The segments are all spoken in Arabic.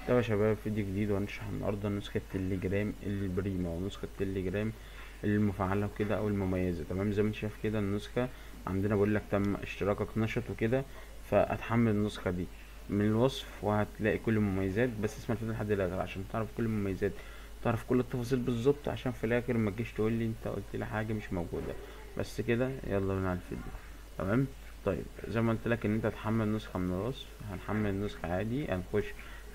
طيب يا شباب، فيديو جديد وهنشرح النهارده نسخة تليجرام البريمو أو نسخة تليجرام المفعلة وكده أو المميزة. تمام، زي ما انت شايف كده النسخة عندنا بيقول لك تم اشتراكك نشط وكده، فهتحمل النسخة دي من الوصف وهتلاقي كل المميزات. بس اسمع الفيديو لحد الآخر عشان تعرف كل المميزات، تعرف كل التفاصيل بالظبط، عشان في الآخر ما تجيش تقول لي انت قلت لي حاجة مش موجودة. بس كده يلا بينا على الفيديو. تمام. طيب زي ما قلت لك ان انت هتحمل نسخة من الوصف، هنحمل النسخة عادي، هنخش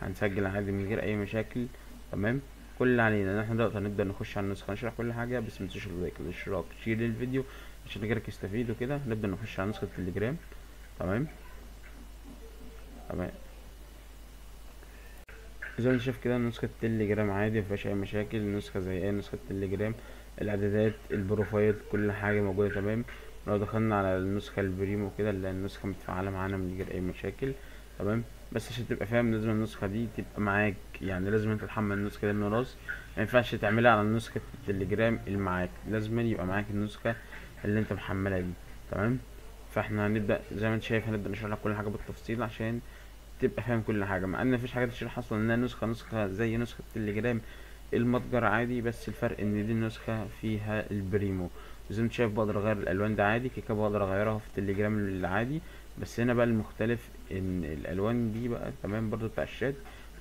هنسجل عادي من غير اي مشاكل. تمام. كل اللي علينا ان احنا دلوقتي هنبدأ نخش على النسخة، نشرح كل حاجة، بس متنسوش اللايك والاشتراك، شير الفيديو عشان غيرك يستفيد وكده. نبدأ نخش على نسخة التليجرام. تمام. تمام، زي ما انت شايف كده نسخة التليجرام عادي مفيهاش اي مشاكل، نسخة زي اي نسخة تليجرام. الاعدادات، البروفايل، كل حاجة موجودة تمام. لو دخلنا على النسخة البريمو كده نلاقي النسخة متفعلة معانا من غير اي مشاكل. تمام. بس عشان تبقى فاهم لازم النسخة دي تبقى معاك، يعني لازم انت تحمل النسخة دي من الراس. ما ينفعش تعملها على نسخة التليجرام اللي معاك، لازم يبقى معاك النسخة اللي انت محملها دي. تمام. فاحنا هنبدأ زي ما انت شايف، هنبدأ نشرح لك كل حاجة بالتفصيل عشان تبقى فاهم كل حاجة، مع ان مفيش حاجة تشرح اصلا، انها نسخة زي نسخة التليجرام المتجر عادي. بس الفرق ان دي النسخة فيها البريمو. زي ما انت شايف بقدر اغير الالوان ده عادي، كده بقدر اغيرها في التليجرام العادي. بس هنا بقى المختلف ان الالوان دي بقى تمام برضو بتاع الشات.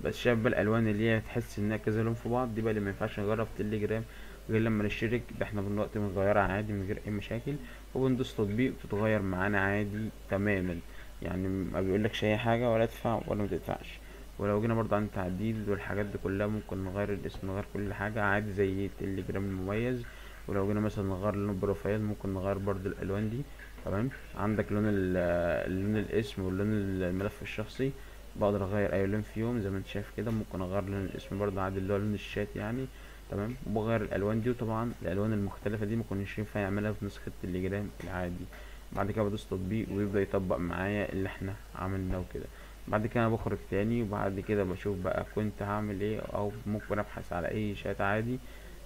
بس شايف بقى الالوان اللي هي تحس انها كذا لون في بعض، دي بقى اللي مينفعش نغيرها في التليجرام غير لما نشترك. ده احنا دلوقتي بنغيرها عادي من غير اي مشاكل، وبندوس تطبيق بتتغير معانا عادي تماما. يعني ما بيقولكش اي حاجه، ولا ادفع ولا ما تدفعش. ولو جينا برضه عن التعديل والحاجات دي كلها، ممكن نغير الاسم، نغير كل حاجه عادي زي التليجرام المميز. ولو جينا مثلا نغير لون البروفايل، ممكن نغير برضه الالوان دي. تمام. عندك لون الاسم ولون الملف الشخصي، بقدر اغير اي لون فيهم زي ما انت شايف كده. ممكن اغير لون الاسم برضه عادي اللي هو لون الشات يعني. تمام. وبغير الالوان دي، وطبعا الالوان المختلفه دي مكنش ينفع يعملها في نسخه التليجرام العادي. بعد كده بدوس تطبيق ويبدأ يطبق معايا اللي احنا عملناه وكده. بعد كده بخرج تاني، وبعد كده بشوف بقى كنت هعمل ايه، او ممكن ابحث على اي شات عادي.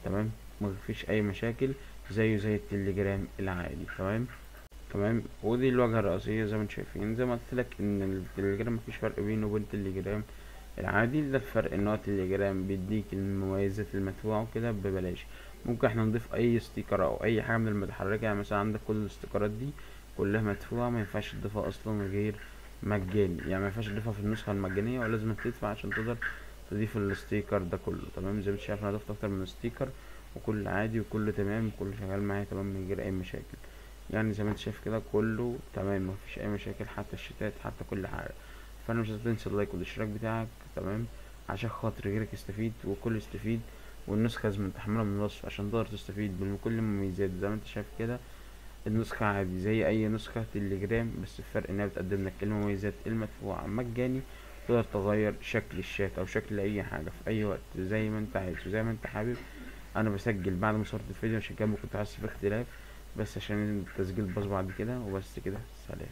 تمام. مفيش اي مشاكل، زيه زي التليجرام العادي. تمام. تمام. ودي الواجهة الرئيسية زي ما انتم شايفين. زي ما قلت لك ان التليجرام مفيش فرق بينه وبين التليجرام العادي. ده الفرق، ان هو التليجرام بيديك المميزات المدفوعة وكده ببلاش. ممكن احنا نضيف اي ستيكر او اي حاجة من المتحركة، يعني مثلا عندك كل الاستيكرات دي كلها مدفوعة، ما ينفعش تضيفها اصلا غير مجاني. يعني ما ينفعش تضيفها في النسخة المجانية، ولازم تدفع عشان تقدر تضيف الاستيكر ده كله. تمام. زي ما انت شايف انا ضفت اكتر من ستيكر، وكل عادي وكله تمام، وكله شغال معايا تمام من غير اي مشاكل. يعني زي ما انت شايف كده كله تمام، مفيش اي مشاكل، حتى الشتات حتى كل حاجة. فانا مش هتنسى اللايك والاشتراك بتاعك. تمام. عشان خاطر غيرك يستفيد وكل يستفيد. والنسخة لازم تحملها من الوصف عشان تقدر تستفيد من كل المميزات. زي ما انت شايف كده النسخة عادي زي اي نسخة تليجرام، بس الفرق انها بتقدم لك المميزات المدفوعة مجاني. تقدر تغير شكل الشات او شكل اي حاجة في اي وقت زي ما انت عايز وزي ما انت حابب. انا بسجل بعد ما صورت الفيديو عشان كده ممكن تحس في اختلاف، بس عشان التسجيل باظ بعد كده وبس كده. سلام.